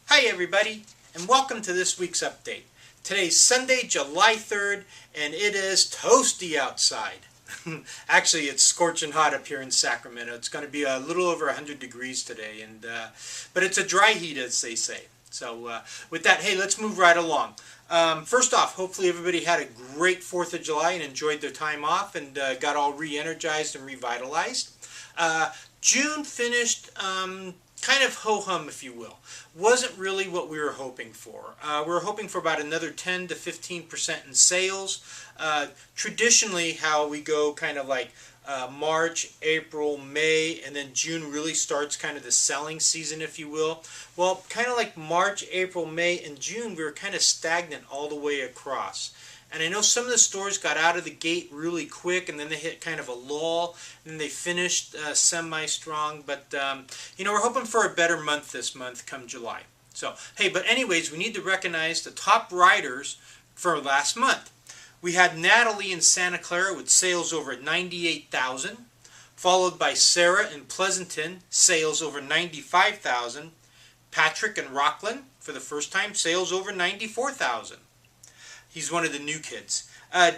Hi everybody, and welcome to this week's update. Today's Sunday, July 3rd, and it is toasty outside. Actually, it's scorching hot up here in Sacramento. It's going to be a little over 100 degrees today, but it's a dry heat, as they say. So with that, hey, let's move right along. First off, hopefully everybody had a great 4th of July and enjoyed their time off and got all re-energized and revitalized. June finished kind of ho-hum, if you will. Wasn't really what we were hoping for. We were hoping for about another 10 to 15% in sales. Traditionally, how we go kind of like March, April, May, and then June really starts kind of the selling season, if you will. Well, kind of like March, April, May, and June, we were kind of stagnant all the way across. And I know some of the stores got out of the gate really quick, and then they hit kind of a lull, and then they finished semi-strong. But, we're hoping for a better month this month come July. So, hey, but anyways, we need to recognize the top riders for last month. We had Natalie in Santa Clara with sales over 98,000, followed by Sarah in Pleasanton, sales over 95,000. Patrick in Rockland, for the first time, sales over 94,000. He's one of the new kids.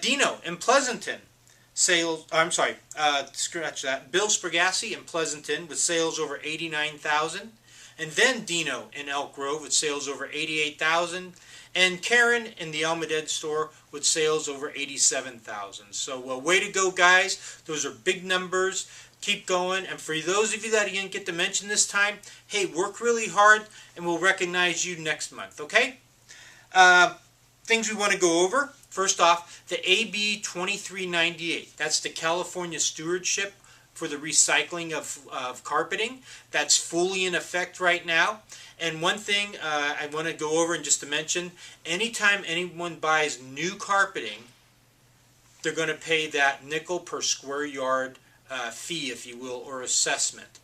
Dino in Pleasanton, scratch that. Bill Sprigassi in Pleasanton with sales over 89,000. And then Dino in Elk Grove with sales over 88,000. And Karen in the Almaded store with sales over 87,000. So way to go, guys. Those are big numbers. Keep going. And for those of you that I didn't get to mention this time, hey, work really hard and we'll recognize you next month, okay? Things we want to go over. First off, the VID01879. That's the California Stewardship for the recycling of carpeting. That's fully in effect right now. And one thing I want to go over and just to mention, anytime anyone buys new carpeting, they're going to pay that nickel per square yard fee, if you will, or assessment.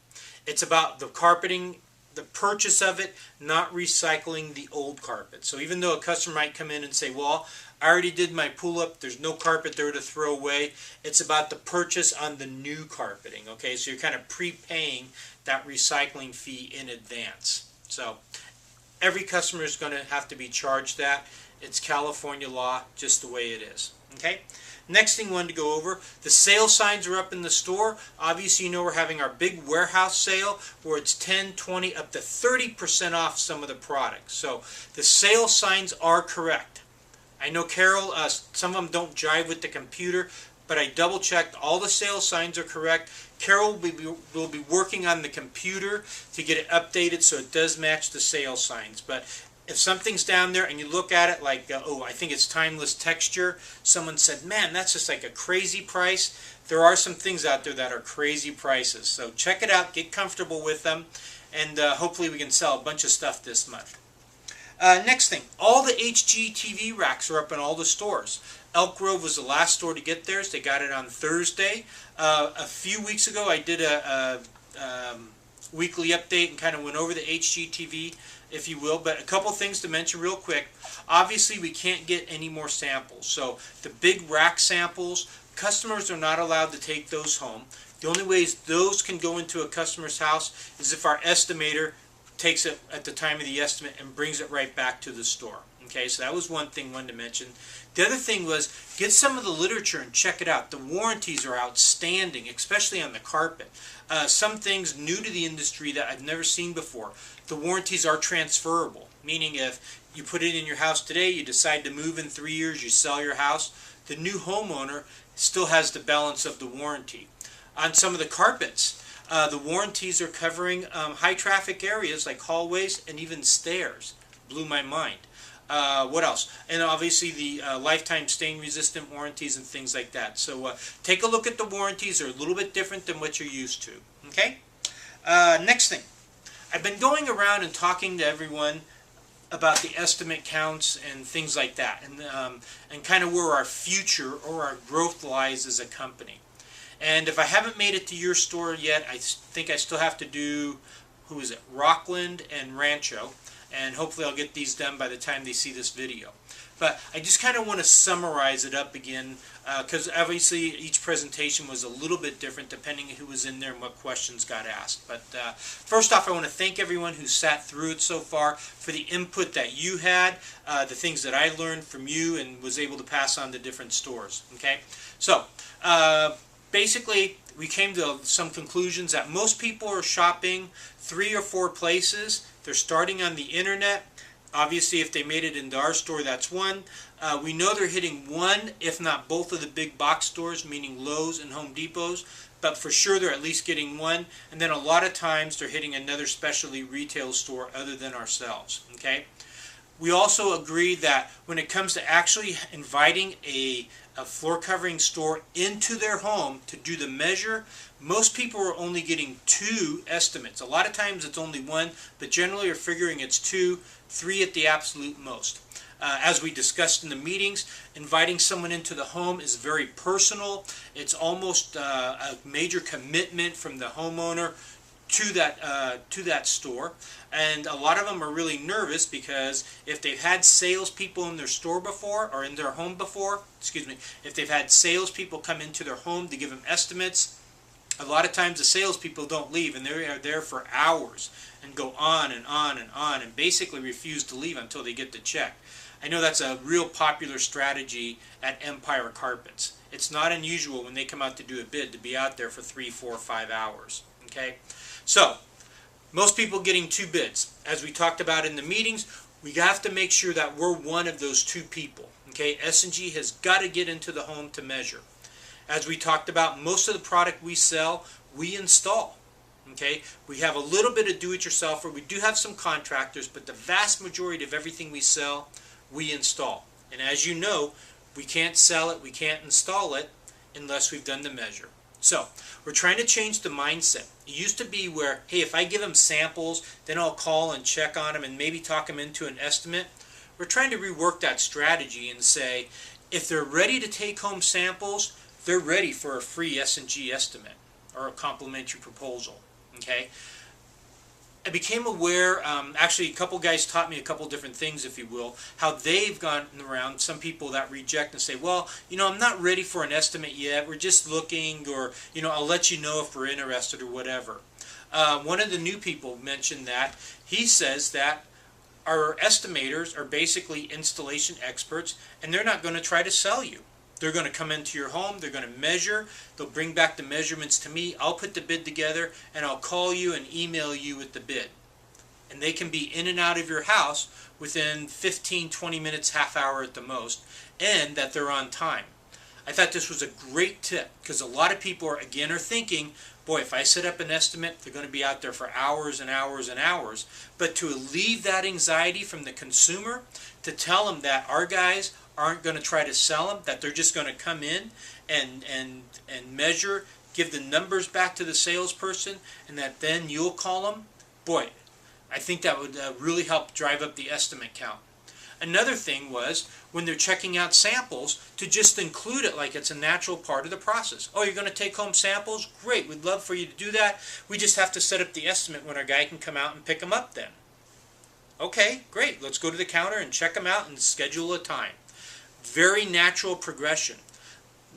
It's about the carpeting, the purchase of it, not recycling the old carpet. So even though a customer might come in and say, well, I already did my pull-up, there's no carpet there to throw away, it's about the purchase on the new carpeting, okay? So you're kind of prepaying that recycling fee in advance. So every customer is going to have to be charged that. It's California law, just the way it is, okay? Next thing we wanted to go over, the sale signs are up in the store. Obviously, we're having our big warehouse sale where it's 10, 20, up to 30% off some of the products. So the sale signs are correct. I know Carol, some of them don't jive with the computer, but I double checked. All the sale signs are correct. Carol will be working on the computer to get it updated so it does match the sale signs. But if something's down there and you look at it like, I think it's timeless texture, someone said, man, that's just like a crazy price. There are some things out there that are crazy prices. So check it out, get comfortable with them, and hopefully we can sell a bunch of stuff this month. Next thing, all the HGTV racks are up in all the stores. Elk Grove was the last store to get theirs. They got it on Thursday. A few weeks ago I did a weekly update and kind of went over the HGTV, if you will, but a couple things to mention real quick. Obviously, we can't get any more samples. So the big rack samples, customers are not allowed to take those home. The only ways those can go into a customer's house is if our estimator takes it at the time of the estimate and brings it right back to the store. Okay, so that was one thing I wanted to mention. The other thing was, get some of the literature and check it out. The warranties are outstanding, especially on the carpet. Some things new to the industry that I've never seen before. The warranties are transferable, meaning if you put it in your house today, you decide to move in 3 years, you sell your house, the new homeowner still has the balance of the warranty. On some of the carpets, the warranties are covering high traffic areas like hallways and even stairs. Blew my mind. What else? And obviously the lifetime stain resistant warranties and things like that. So take a look at the warranties. They're a little bit different than what you're used to. Okay? Next thing. I've been going around and talking to everyone about the estimate counts and things like that, and kind of where our future or our growth lies as a company. And if I haven't made it to your store yet, I think I still have to do, Rockland and Rancho. And hopefully I'll get these done by the time they see this video. But I just kind of want to summarize it up again, because obviously each presentation was a little bit different depending on who was in there and what questions got asked. But first off, I want to thank everyone who sat through it so far for the input that you had, the things that I learned from you and was able to pass on to different stores. Okay, so basically we came to some conclusions that most people are shopping 3 or 4 places. They're starting on the internet. Obviously, if they made it into our store, that's one. We know they're hitting one, if not both of the big box stores, meaning Lowe's and Home Depots, but for sure they're at least getting one. And then a lot of times they're hitting another specialty retail store other than ourselves. Okay. We also agree that when it comes to actually inviting a floor covering store into their home to do the measure, most people are only getting 2 estimates. A lot of times it's only 1, but generally you're figuring it's 2, 3 at the absolute most. As we discussed in the meetings, inviting someone into the home is very personal. It's almost a major commitment from the homeowner to that store, and a lot of them are really nervous because if they've had salespeople in their store before or in their home before, if they've had salespeople come into their home to give them estimates, a lot of times the salespeople don't leave and they are there for hours and go on and on and on and basically refuse to leave until they get the check. I know that's a real popular strategy at Empire Carpets. It's not unusual when they come out to do a bid to be out there for 3, 4, 5 hours. Okay, so most people getting 2 bids. As we talked about in the meetings, we have to make sure that we're one of those 2 people. Okay, S&G has got to get into the home to measure. As we talked about, most of the product we sell, we install. Okay, we have a little bit of do-it-yourselfer. We do have some contractors, but the vast majority of everything we sell, we install. And as you know, we can't sell it, we can't install it unless we've done the measure. So we're trying to change the mindset. It used to be where, hey, if I give them samples, then I'll call and check on them and maybe talk them into an estimate. We're trying to rework that strategy and say, if they're ready to take home samples, they're ready for a free S&G estimate or a complimentary proposal. Okay. I became aware, actually a couple guys taught me a couple different things, if you will, how they've gone around, some people that reject and say, well, you know, I'm not ready for an estimate yet, we're just looking, or, you know, I'll let you know if we're interested or whatever. One of the new people mentioned that. He says that our estimators are basically installation experts and they're not going to try to sell you. They're going to come into your home, they're going to measure, they'll bring back the measurements to me, I'll put the bid together, and I'll call you and email you with the bid. And they can be in and out of your house within 15, 20 minutes, half hour at the most, and that they're on time. I thought this was a great tip, because a lot of people are thinking, boy, if I set up an estimate, they're going to be out there for hours and hours and hours. But to alleviate that anxiety from the consumer, to tell them that our guys aren't going to try to sell them, that they're just going to come in and measure, give the numbers back to the salesperson, and that then you'll call them, boy, I think that would really help drive up the estimate count. Another thing was, when they're checking out samples, to just include it like it's a natural part of the process. Oh, you're going to take home samples? Great, we'd love for you to do that. We just have to set up the estimate when our guy can come out and pick them up then. Okay, great, let's go to the counter and check them out and schedule a time. Very natural progression.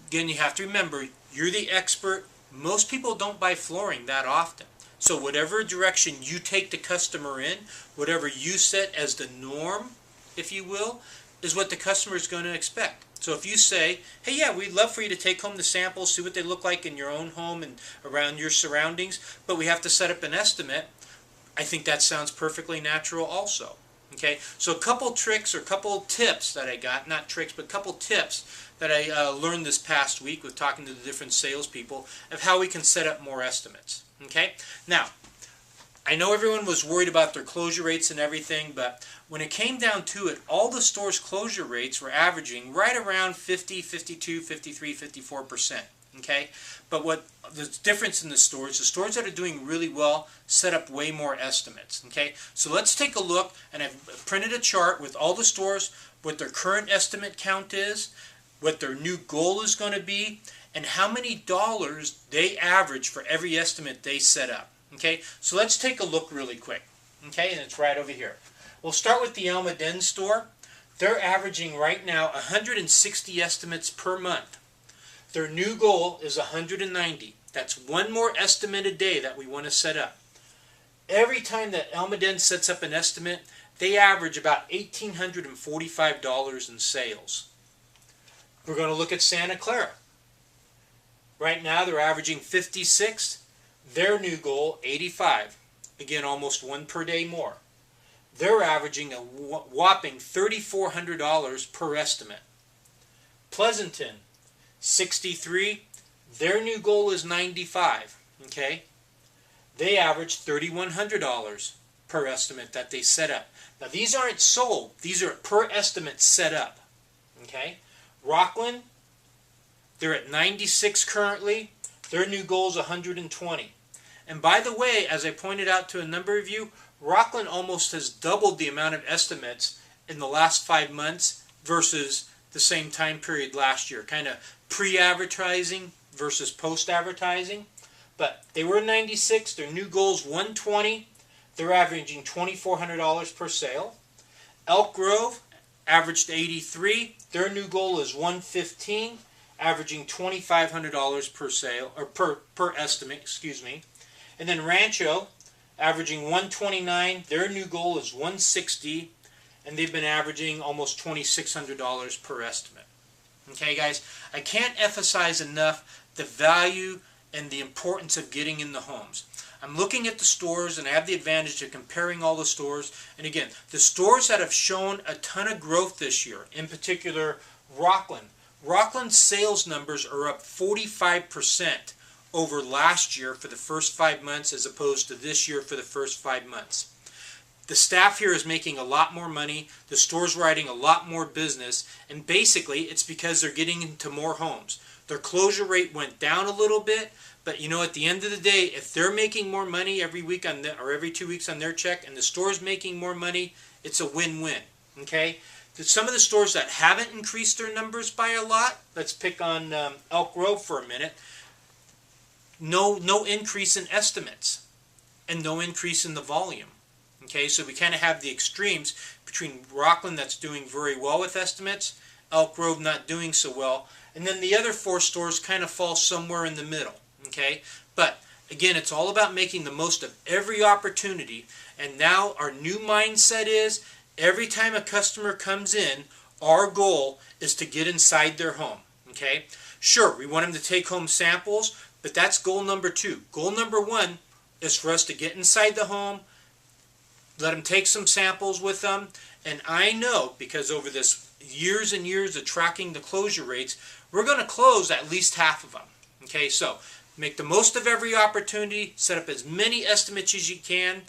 Again, you have to remember, you're the expert. Most people don't buy flooring that often. So whatever direction you take the customer in, whatever you set as the norm, if you will, is what the customer is going to expect. So if you say, hey, yeah, we'd love for you to take home the samples, see what they look like in your own home and around your surroundings, but we have to set up an estimate, I think that sounds perfectly natural also. Okay, so a couple tricks or a couple tips that I got, not tricks, but a couple tips that I learned this past week with talking to the different salespeople of how we can set up more estimates. Okay, now, I know everyone was worried about their closure rates and everything, but when it came down to it, all the stores' closure rates were averaging right around 50, 52, 53, 54%. Okay, but what the difference in the stores that are doing really well set up way more estimates. Okay, so let's take a look, and I've printed a chart with all the stores, what their current estimate count is, what their new goal is going to be, and how many dollars they average for every estimate they set up. Okay, so let's take a look really quick. Okay, and it's right over here. We'll start with the Almaden store. They're averaging right now 160 estimates per month. Their new goal is 190. That's one more estimate a day that we want to set up. Every time that Almaden sets up an estimate, they average about $1,845 in sales. We're going to look at Santa Clara. Right now they're averaging 56. Their new goal, 85. Again, almost one per day more. They're averaging a whopping $3,400 per estimate. Pleasanton, 63. Their new goal is 95. Okay? They average $3,100 per estimate that they set up. Now these aren't sold. These are per estimate set up. Okay? Rockland, they're at 96 currently. Their new goal is 120. And by the way, as I pointed out to a number of you, Rockland almost has doubled the amount of estimates in the last 5 months versus the same time period last year. Kind of pre-advertising versus post-advertising. But they were 96. Their new goal is 120. They're averaging $2,400 per sale. Elk Grove averaged 83. Their new goal is 115, averaging $2,500 per sale or per estimate, excuse me. And then Rancho averaging 129. Their new goal is 160, and they've been averaging almost $2,600 per estimate. Okay, guys, I can't emphasize enough the value and the importance of getting in the homes. I'm looking at the stores, and I have the advantage of comparing all the stores. And again, the stores that have shown a ton of growth this year, in particular Rockland. Rockland's sales numbers are up 45% over last year for the first 5 months as opposed to this year for the first 5 months. The staff here is making a lot more money. The store's writing a lot more business. And basically, it's because they're getting into more homes. Their closure rate went down a little bit. But you know, at the end of the day, if they're making more money every week or every 2 weeks on their check, and the store's making more money, it's a win-win. Okay? Some of the stores that haven't increased their numbers by a lot, let's pick on Elk Grove for a minute. No increase in estimates, and no increase in the volume. Okay, so we kind of have the extremes between Rockland that's doing very well with estimates, Elk Grove not doing so well, and then the other 4 stores kind of fall somewhere in the middle. Okay, but again, it's all about making the most of every opportunity. And now our new mindset is every time a customer comes in, our goal is to get inside their home. Okay, sure, we want them to take home samples, but that's goal number 2. Goal number 1 is for us to get inside the home, let them take some samples with them. And I know, because over this years and years of tracking the closure rates, we're going to close at least half of them. Okay, so make the most of every opportunity, set up as many estimates as you can,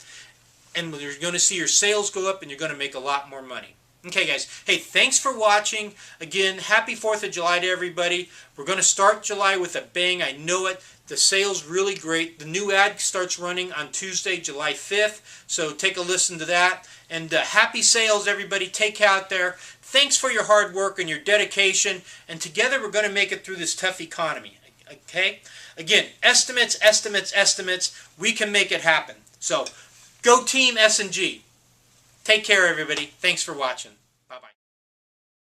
and you're going to see your sales go up and you're going to make a lot more money. Okay, guys. Hey, thanks for watching. Again, happy 4th of July to everybody. We're going to start July with a bang. I know it. The sale's really great. The new ad starts running on Tuesday, July 5th. So take a listen to that. And happy sales, everybody. Take out there. Thanks for your hard work and your dedication. And together we're going to make it through this tough economy. Okay? Again, estimates, estimates, estimates. We can make it happen. So, go Team S&G. Take care, everybody. Thanks for watching.